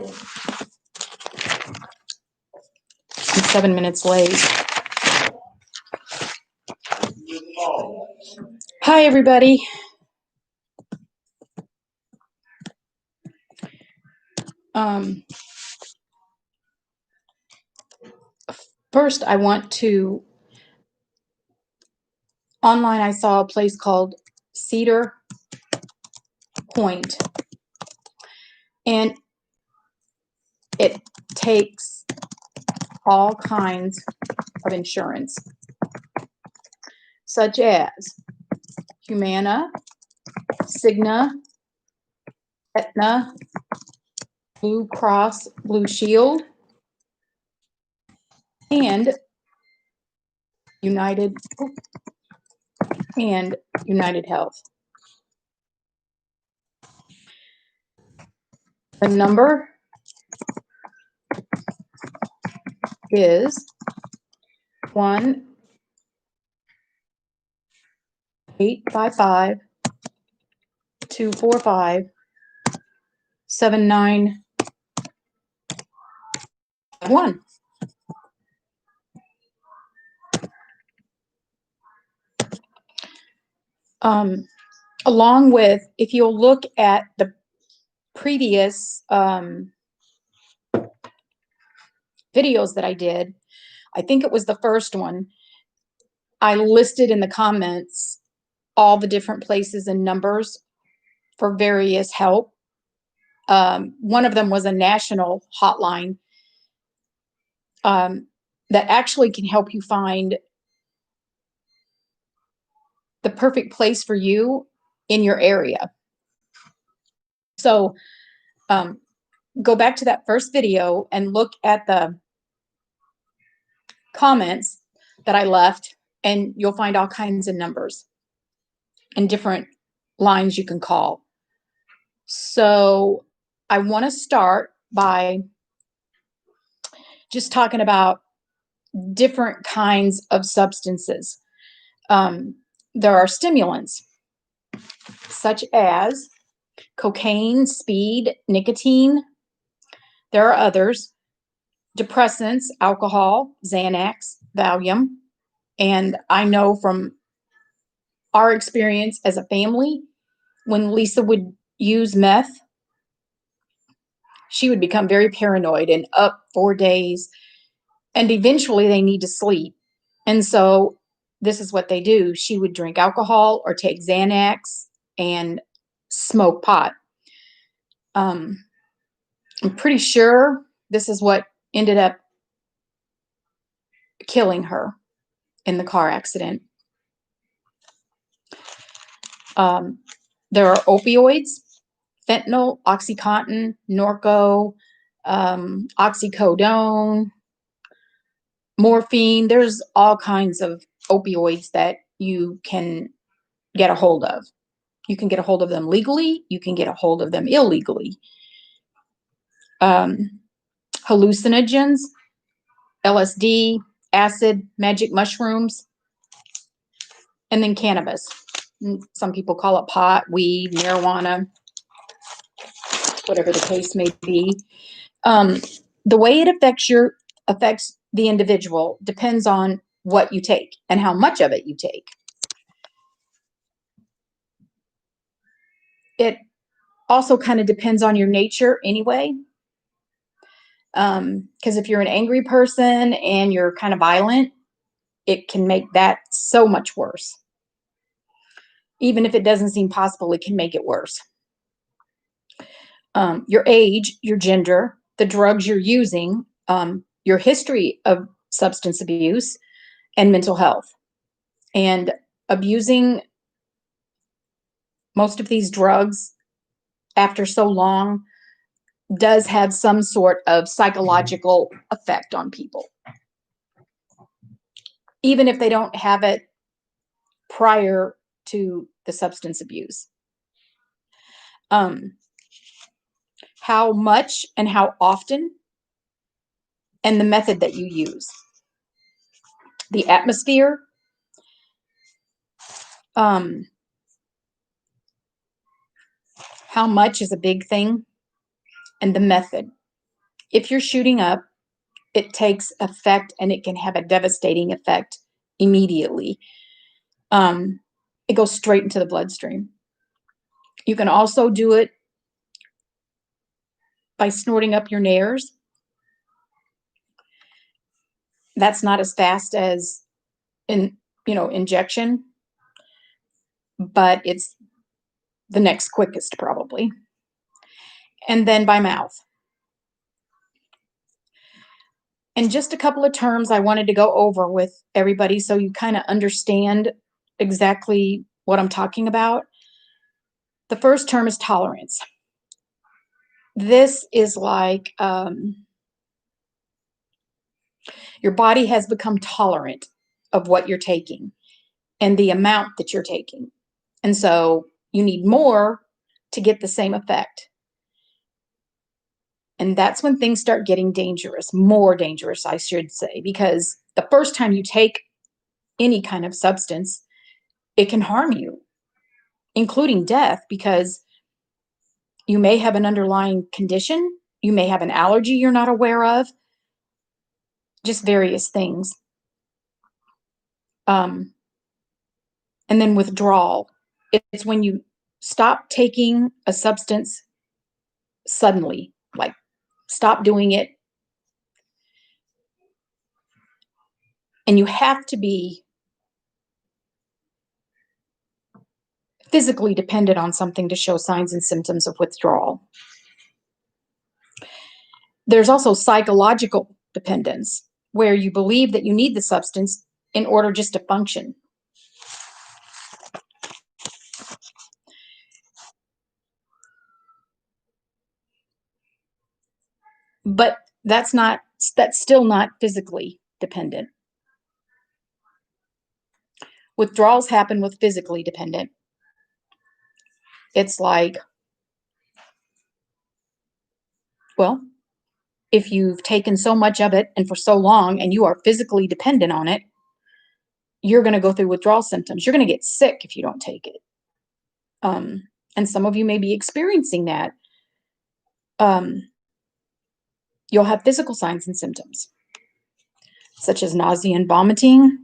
I'm 7 minutes late. Hi, everybody. First, I want to, online I saw a place called Cedar Point, and it takes all kinds of insurance, such as Humana, Cigna, Aetna, Blue Cross Blue Shield, and United Health. The number is 1-855-245-7951. Along with, if you'll look at the previous videos that I did, I think it was the first one, I listed in the comments all the different places and numbers for various help. One of them was a national hotline that actually can help you find the perfect place for you in your area. So go back to that first video and look at the comments that I left, and you'll find all kinds of numbers and different lines you can call. So I want to start by just talking about different kinds of substances. There are stimulants, such as cocaine, speed, nicotine. There are others: depressants, alcohol, Xanax, Valium. And I know from our experience as a family, when Lisa would use meth, she would become very paranoid and up for days, and eventually they need to sleep. And so this is what they do. She would drink alcohol or take Xanax and smoke pot. I'm pretty sure this is what ended up killing her in the car accident. There are opioids: fentanyl, OxyContin, Norco, oxycodone, morphine. There's all kinds of opioids that you can get a hold of. You can get a hold of them legally. You can get a hold of them illegally. Hallucinogens, LSD, acid, magic mushrooms, and then cannabis. Some people call it pot, weed, marijuana, whatever the case may be. The way it affects the individual depends on what you take and how much of it you take. It also kind of depends on your nature anyway. Because if you're an angry person and you're kind of violent, it can make that so much worse. Even if it doesn't seem possible, it can make it worse. Your age, your gender, the drugs you're using, your history of substance abuse, and mental health. And abusing most of these drugs after so long does have some sort of psychological effect on people, even if they don't have it prior to the substance abuse. How much and how often, and the method that you use. The atmosphere, how much is a big thing, and the method. If you're shooting up, it takes effect and it can have a devastating effect immediately. It goes straight into the bloodstream. You can also do it by snorting up your nares. That's not as fast as injection, but it's the next quickest probably. And then by mouth. And just a couple of terms I wanted to go over with everybody so you kind of understand exactly what I'm talking about. The first term is tolerance. This is like your body has become tolerant of what you're taking and the amount that you're taking. And so you need more to get the same effect. And that's when things start getting dangerous, more dangerous, I should say, because the first time you take any kind of substance, it can harm you, including death, because you may have an underlying condition, you may have an allergy you're not aware of, just various things. And then withdrawal. It's when you stop taking a substance suddenly, like stop doing it. And you have to be physically dependent on something to show signs and symptoms of withdrawal. There's also psychological dependence, where you believe that you need the substance in order just to function. But that's still not physically dependent. Withdrawals happen with physically dependent. It's like, well, if you've taken so much of it and for so long and you are physically dependent on it, you're going to go through withdrawal symptoms. You're going to get sick if you don't take it. And some of you may be experiencing that. You'll have physical signs and symptoms, such as nausea and vomiting,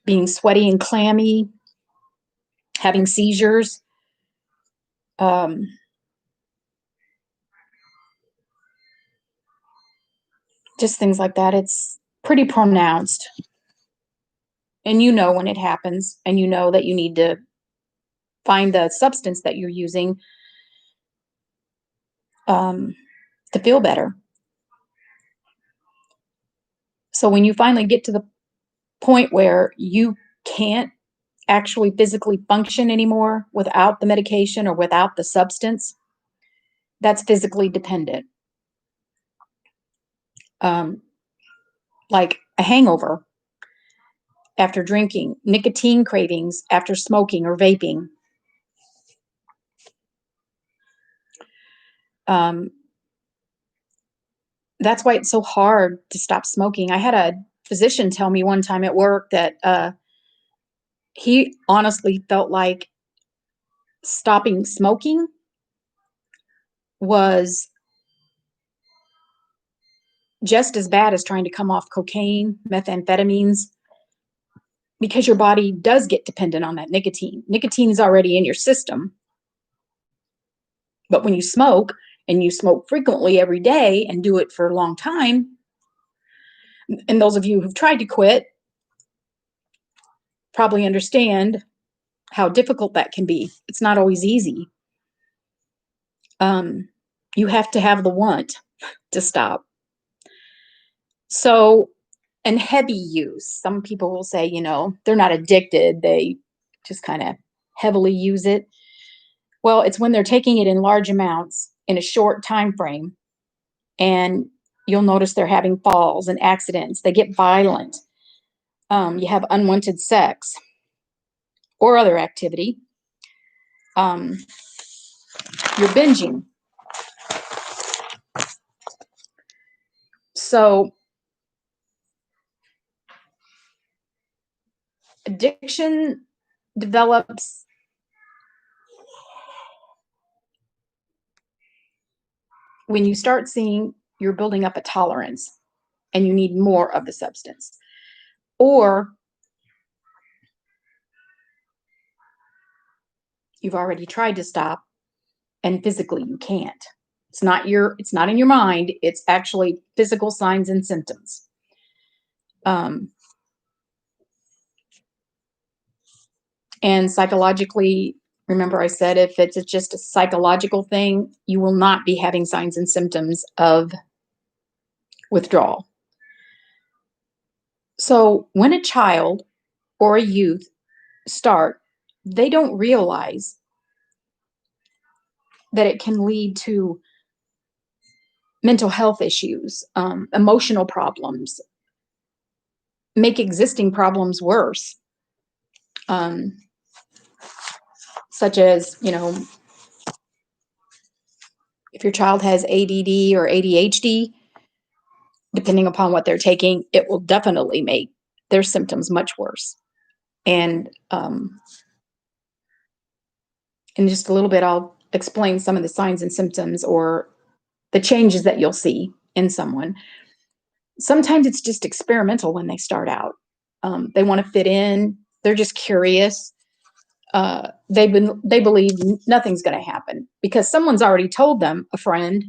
being sweaty and clammy, having seizures, just things like that. It's pretty pronounced. And you know when it happens, and you know that you need to find the substance that you're using to feel better. So when you finally get to the point where you can't actually physically function anymore without the medication or without the substance, that's physically dependent. Like a hangover after drinking, nicotine cravings after smoking or vaping. That's why it's so hard to stop smoking. I had a physician tell me one time at work that he honestly felt like stopping smoking was just as bad as trying to come off cocaine, methamphetamines, because your body does get dependent on that nicotine. Nicotine is already in your system. But when you smoke, and you smoke frequently every day and do it for a long time, and those of you who've tried to quit probably understand how difficult that can be. It's not always easy. You have to have the want to stop. So, and heavy use. Some people will say, they're not addicted. They just kind of heavily use it. Well, it's when they're taking it in large amounts in a short time frame, and you'll notice they're having falls and accidents. They get violent. You have unwanted sex or other activity. You're binging. So addiction develops when you start seeing you're building up a tolerance and you need more of the substance, or you've already tried to stop and physically you can't. It's not in your mind, it's actually physical signs and symptoms. Um, and psychologically, remember I said if it's just a psychological thing, you will not be having signs and symptoms of withdrawal. So when a child or a youth start, they don't realize that it can lead to mental health issues, emotional problems, make existing problems worse, um, such as, if your child has ADD or ADHD, depending upon what they're taking, it will definitely make their symptoms much worse. And in just a little bit, I'll explain some of the signs and symptoms or the changes that you'll see in someone. Sometimes it's just experimental when they start out. They want to fit in. They're just curious. They believe nothing's going to happen because someone's already told them, a friend,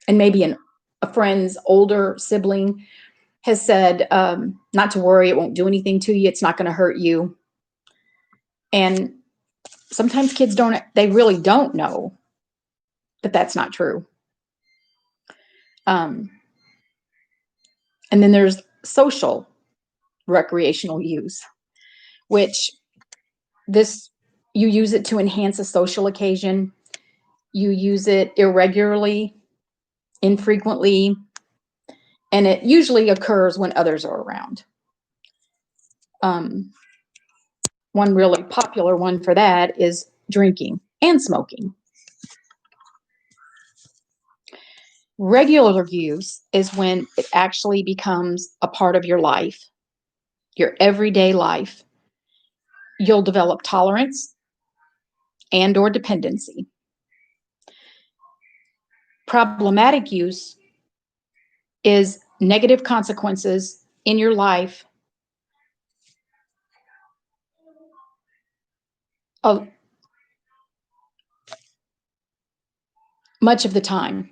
and maybe a friend's older sibling has said, not to worry, it won't do anything to you. It's not going to hurt you. And sometimes kids they really don't know that that's not true. And then there's social recreational use, which you use it to enhance a social occasion. You use it irregularly, infrequently, and it usually occurs when others are around. One really popular one for that is drinking and smoking. Regular use is when it actually becomes a part of your life, your everyday life. You'll develop tolerance and or dependency. Problematic use is negative consequences in your life of much of the time.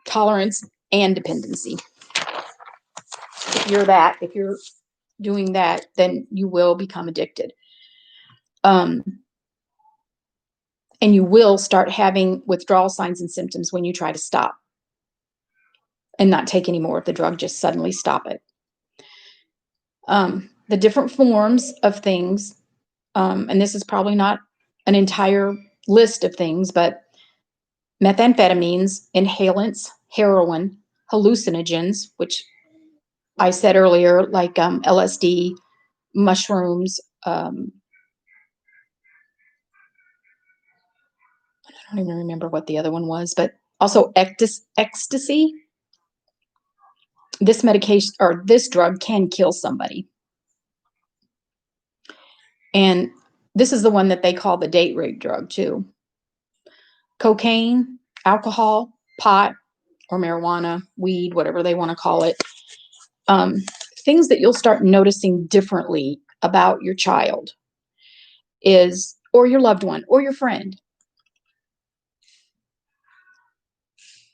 Tolerance and dependency. If you're doing that, then you will become addicted. And you will start having withdrawal signs and symptoms when you try to stop and not take any more of the drug, just suddenly stop it. The different forms of things, and this is probably not an entire list of things, but methamphetamines, inhalants, heroin, hallucinogens, which I said earlier, like LSD, mushrooms, I don't even remember what the other one was, but also ecstasy. This medication or this drug can kill somebody. And this is the one that they call the date rape drug too. Cocaine, alcohol, pot, or marijuana, weed, whatever they want to call it. Things that you'll start noticing differently about your child or your loved one, or your friend.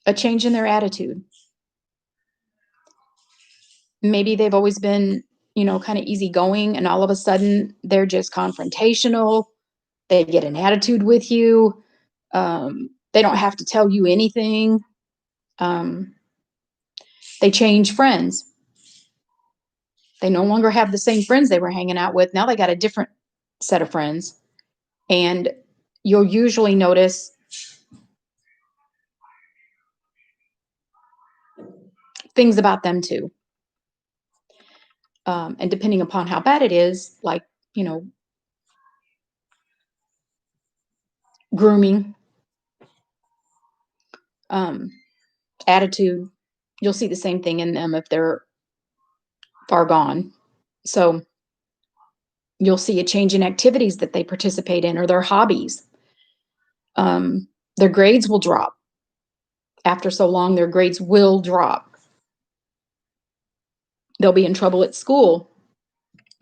A change in their attitude. Maybe they've always been, kind of easygoing, and all of a sudden they're just confrontational. They get an attitude with you. They don't have to tell you anything. They change friends. They no longer have the same friends they were hanging out with. Now they got a different set of friends. And you'll usually notice things about them too. And depending upon how bad it is, like, grooming, attitude, you'll see the same thing in them if they're far gone. So you'll see a change in activities that they participate in or their hobbies. Their grades will drop. After so long, their grades will drop. They'll be in trouble at school.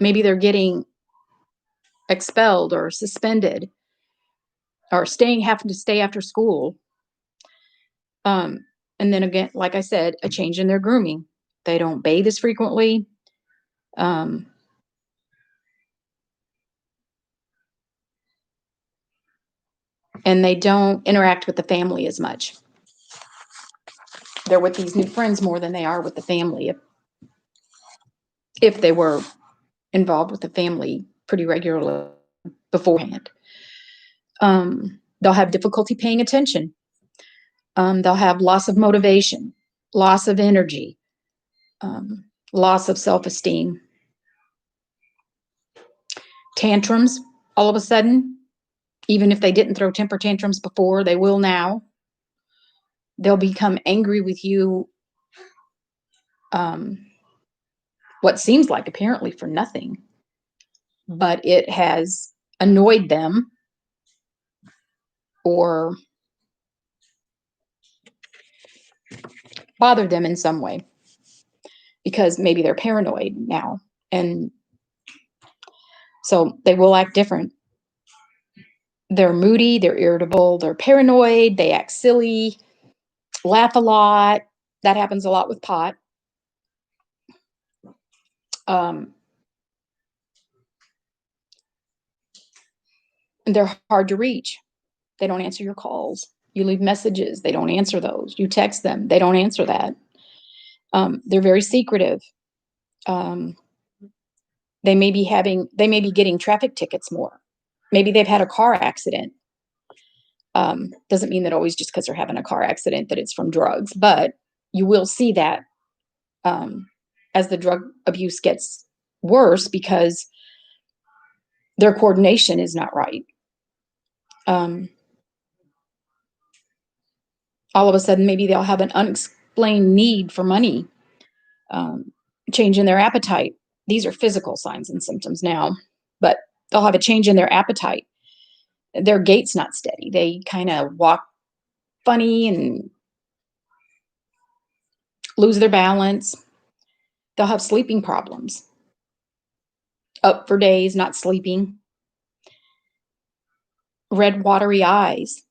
Maybe they're getting expelled or suspended or having to stay after school. Um, and then again, like I said, a change in their grooming. They don't bathe as frequently. Um, and they don't interact with the family as much. They're with these new friends more than they are with the family. If they were involved with the family pretty regularly beforehand. They'll have difficulty paying attention. They'll have loss of motivation, loss of energy, loss of self-esteem. Tantrums, all of a sudden, even if they didn't throw temper tantrums before, they will now. They'll become angry with you, what seems like apparently for nothing, but it has annoyed them or bothered them in some way because maybe they're paranoid now. And so they will act different. They're moody, they're irritable, they're paranoid, they act silly, laugh a lot. That happens a lot with pot. And they're hard to reach. They don't answer your calls. You leave messages, they don't answer those. You text them, they don't answer that. They're very secretive. They may be getting traffic tickets more. Maybe they've had a car accident. Doesn't mean that always just because they're having a car accident that it's from drugs, but you will see that as the drug abuse gets worse because their coordination is not right. All of a sudden, maybe they'll have an unexplained need for money, change in their appetite. These are physical signs and symptoms now, but they'll have a change in their appetite. Their gait's not steady. They kind of walk funny and lose their balance. They'll have sleeping problems, up for days, not sleeping, red, watery eyes,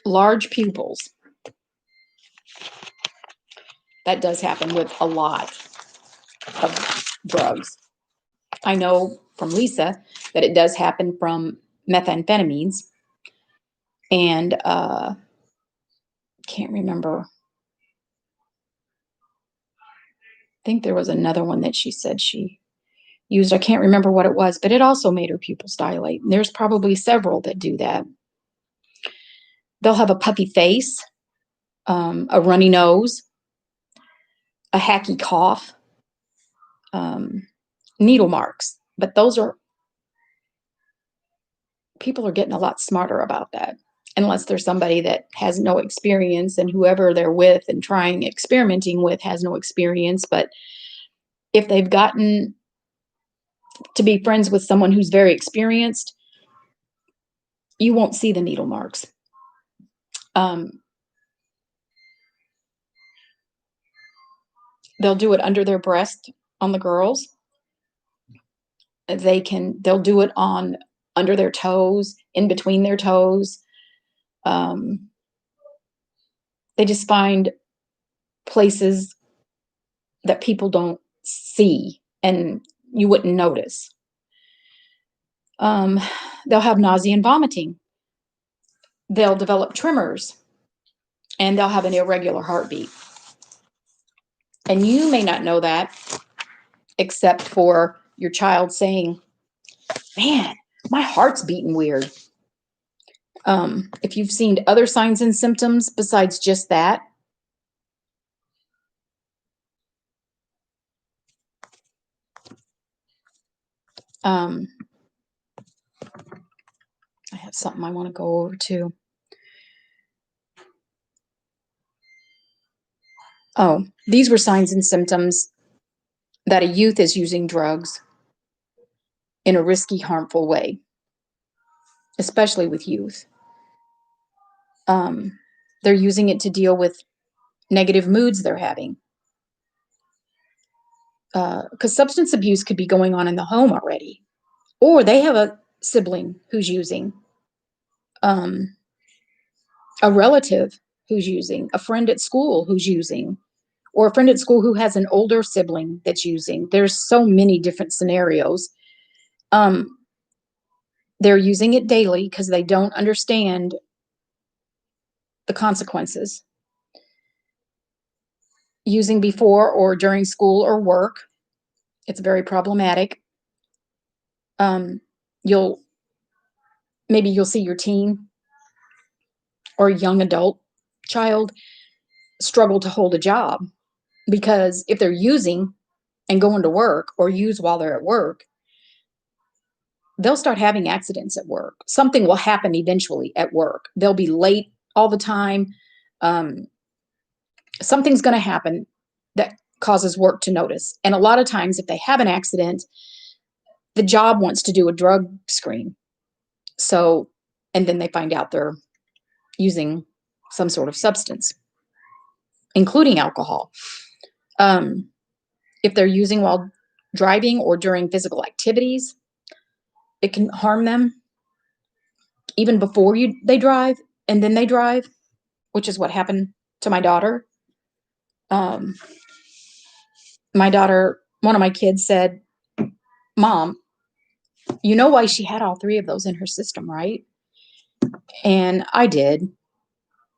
large pupils. That does happen with a lot of drugs. I know from Lisa that it does happen from methamphetamines, and can't remember. I think there was another one that she said she used. I can't remember what it was, but it also made her pupils dilate. And there's probably several that do that. They'll have a puffy face, a runny nose, a hacky cough, needle marks. But people are getting a lot smarter about that, unless there's somebody that has no experience and whoever they're with and experimenting with has no experience. But if they've gotten to be friends with someone who's very experienced, you won't see the needle marks. They'll do it under their breast on the girls. They'll do it under their toes, in between their toes. They just find places that people don't see and you wouldn't notice. They'll have nausea and vomiting. They'll develop tremors, and they'll have an irregular heartbeat. And you may not know that, except for your child saying, "Man, my heart's beating weird." If you've seen other signs and symptoms besides just that, I have something I want to go over too. Oh, these were signs and symptoms that a youth is using drugs in a risky, harmful way, especially with youth. They're using it to deal with negative moods they're having. Because substance abuse could be going on in the home already, or they have a sibling who's using, um, a relative who's using, a friend at school who's using, or a friend at school who has an older sibling that's using. There's so many different scenarios. Um, they're using it daily because they don't understand the consequences. Using before or during school or work, it's very problematic. You'll see your teen or young adult child struggle to hold a job, because if they're using and going to work, or use while they're at work, they'll start having accidents at work. Something will happen eventually at work. They'll be late all the time. Something's going to happen that causes work to notice. And a lot of times, if they have an accident, the job wants to do a drug screen. So, and then they find out they're using some sort of substance, including alcohol. If they're using while driving or during physical activities, it can harm them even before they drive, and then they drive, which is what happened to my daughter. My daughter, one of my kids said, "Mom, you know why she had all three of those in her system, right?" And I did.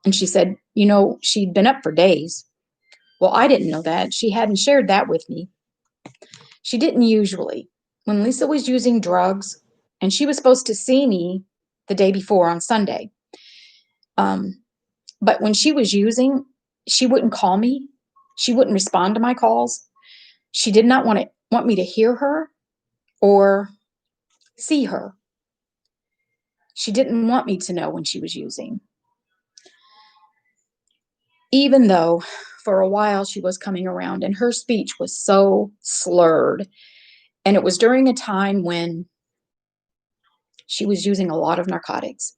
And she said, she'd been up for days. Well, I didn't know that. She hadn't shared that with me. She didn't usually. When Lisa was using drugs, and she was supposed to see me the day before on Sunday. But when she was using, she wouldn't call me. She wouldn't respond to my calls. She did not want me to hear her or see her. She didn't want me to know when she was using. Even though for a while she was coming around and her speech was so slurred. And it was during a time when she was using a lot of narcotics.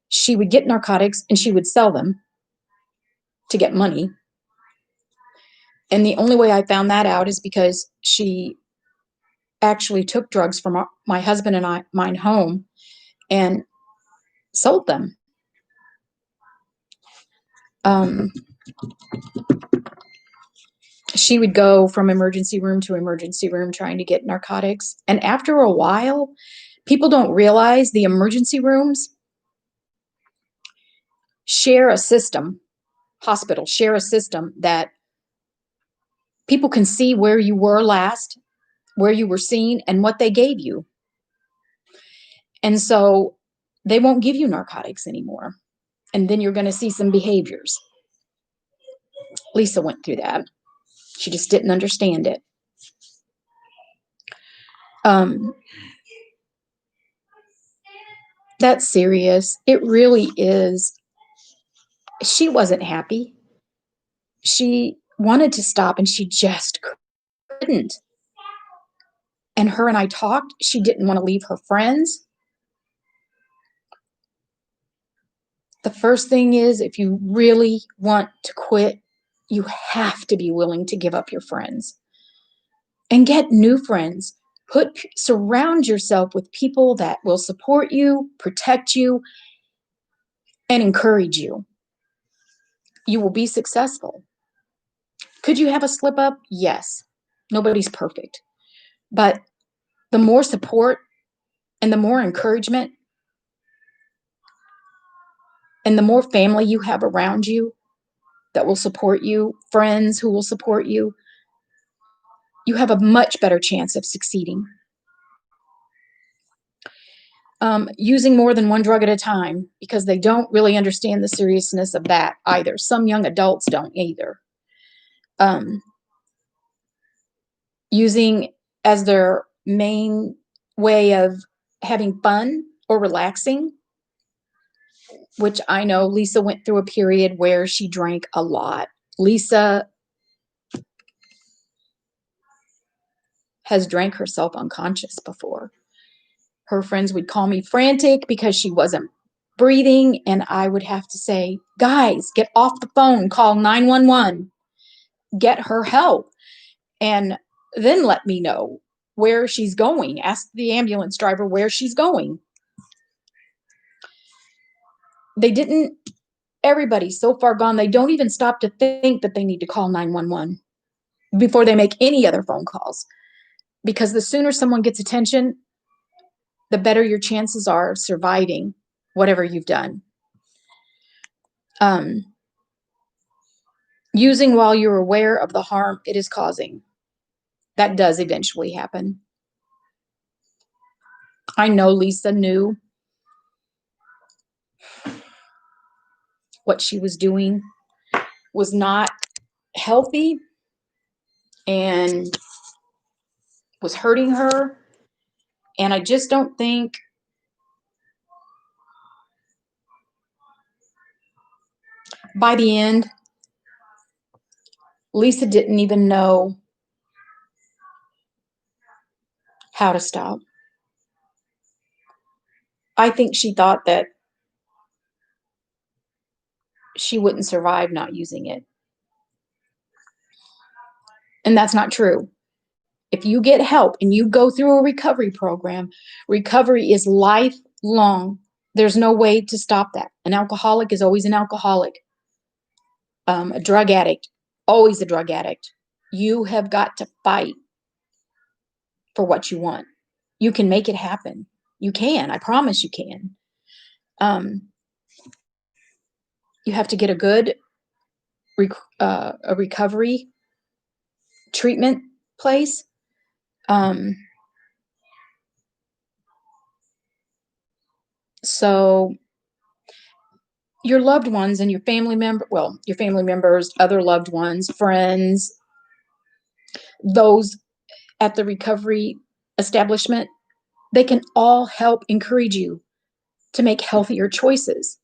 She would get narcotics and she would sell them to get money. And the only way I found that out is because she actually took drugs from my husband and mine home and sold them. She would go from emergency room to emergency room trying to get narcotics. And after a while, people don't realize the emergency rooms share a system, hospitals share a system that people can see where you were last, where you were seen, and what they gave you. And so they won't give you narcotics anymore. And then you're going to see some behaviors. Lisa went through that. She just didn't understand it. That's serious. It really is. She wasn't happy. She wanted to stop and she just couldn't. And her and I talked. She didn't want to leave her friends. The first thing is, if you really want to quit, you have to be willing to give up your friends and get new friends. Surround yourself with people that will support you, protect you, and encourage you. You will be successful. Could you have a slip up? Yes. Nobody's perfect. But the more support and the more encouragement and the more family you have around you that will support you, friends who will support you, you have a much better chance of succeeding. Using more than one drug at a time, because they don't really understand the seriousness of that either. Some young adults don't either. Using as their main way of having fun or relaxing, which I know Lisa went through a period where she drank a lot. Lisa has drank herself unconscious before. Her friends would call me frantic because she wasn't breathing, and I would have to say, guys, get off the phone, call 911, get her help, and then let me know where she's going. Ask the ambulance driver where she's going. They didn't, everybody's so far gone, they don't even stop to think that they need to call 911 before they make any other phone calls. Because the sooner someone gets attention, the better your chances are of surviving whatever you've done. Using while you're aware of the harm it is causing. That does eventually happen. I know Lisa knew what she was doing was not healthy and was hurting her. And I just don't think by the end, Lisa didn't even know how to stop. I think she thought that she wouldn't survive not using it. And that's not true. If you get help and you go through a recovery program, recovery is lifelong. There's no way to stop that. An alcoholic is always an alcoholic. A drug addict, always a drug addict. You have got to fight for what you want. You can make it happen. You can. I promise you can. You have to get a good a recovery treatment place. So your loved ones and your family your family members, other loved ones, friends, those at the recovery establishment, they can all help encourage you to make healthier choices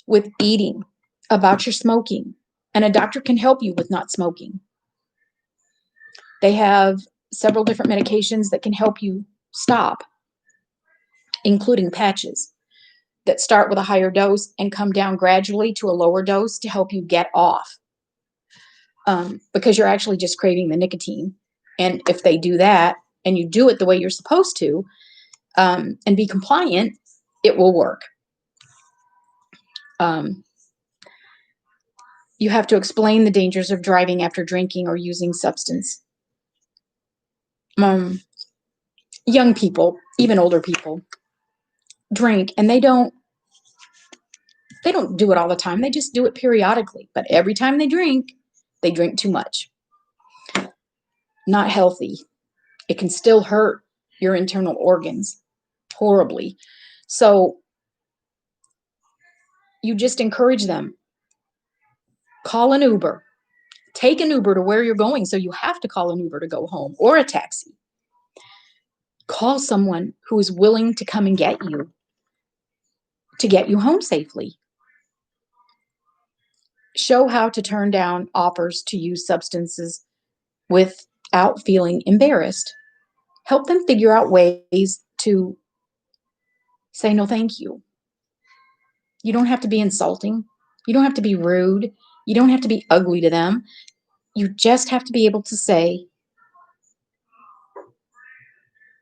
with eating, about your smoking, and a doctor can help you with not smoking. They have several different medications that can help you stop, including patches that start with a higher dose and come down gradually to a lower dose to help you get off, because you're actually just craving the nicotine. And if they do that and you do it the way you're supposed to, and be compliant, it will work. You have to explain the dangers of driving after drinking or using substance. Young people, even older people, drink, and they don't do it all the time. They just do it periodically. But every time they drink too much. Not healthy. It can still hurt your internal organs horribly. So you just encourage them. Call an Uber. Take an Uber to where you're going, so you have to call an Uber to go home, or a taxi. Call someone who is willing to come and get you home safely. Show how to turn down offers to use substances without feeling embarrassed. Help them figure out ways to say no thank you. You don't have to be insulting. You don't have to be rude. You don't have to be ugly to them. You just have to be able to say,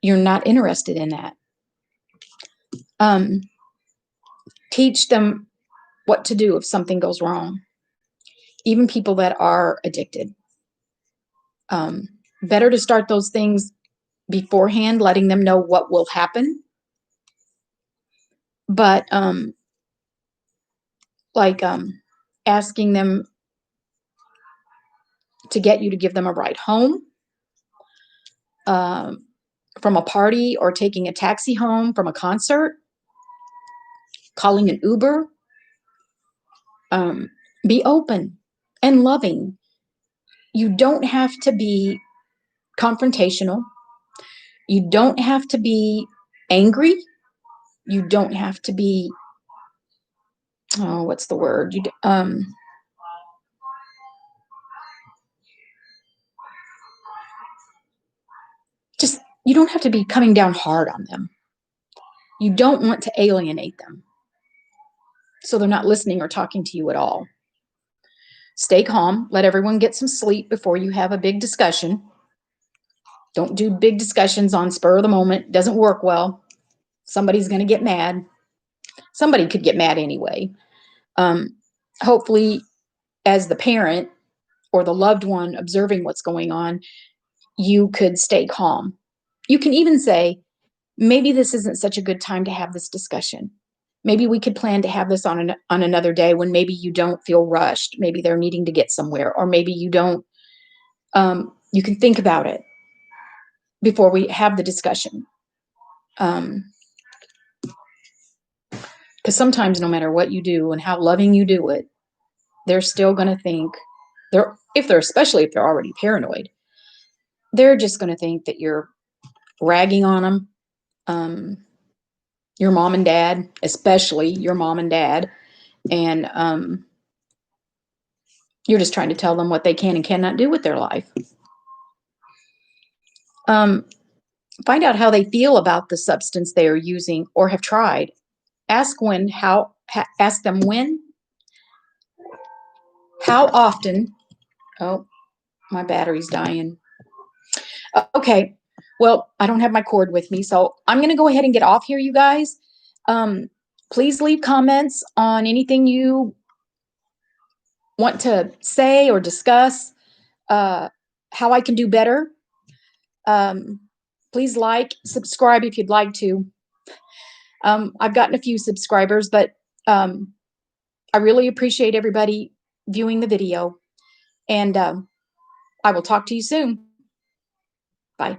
you're not interested in that. Teach them what to do if something goes wrong. Even people that are addicted. Better to start those things beforehand, letting them know what will happen. But asking them to get you to give them a ride home from a party, or taking a taxi home from a concert, calling an Uber. Be open and loving. You don't have to be confrontational. You don't have to be angry. You don't have to be, what's the word? You don't have to be coming down hard on them. You don't want to alienate them. So they're not listening or talking to you at all. Stay calm. Let everyone get some sleep before you have a big discussion. Don't do big discussions on spur of the moment. It doesn't work well. Somebody's going to get mad. Somebody could get mad anyway. Hopefully, as the parent or the loved one observing what's going on, you could stay calm. You can even say, maybe this isn't such a good time to have this discussion. Maybe we could plan to have this on another day when maybe you don't feel rushed. Maybe they're needing to get somewhere, or maybe you don't. You can think about it before we have the discussion. Because sometimes, no matter what you do and how loving you do it, they're still going to think especially if they're already paranoid, they're just going to think that you're ragging on them. Your mom and dad, especially your mom and dad, and you're just trying to tell them what they can and cannot do with their life. Find out how they feel about the substance they are using or have tried. Ask them when, how often. Oh, my battery's dying. Okay, well, I don't have my cord with me, so I'm going to go ahead and get off here, you guys. Please leave comments on anything you want to say or discuss, how I can do better. Please subscribe if you'd like to. I've gotten a few subscribers, but I really appreciate everybody viewing the video, and I will talk to you soon. Bye.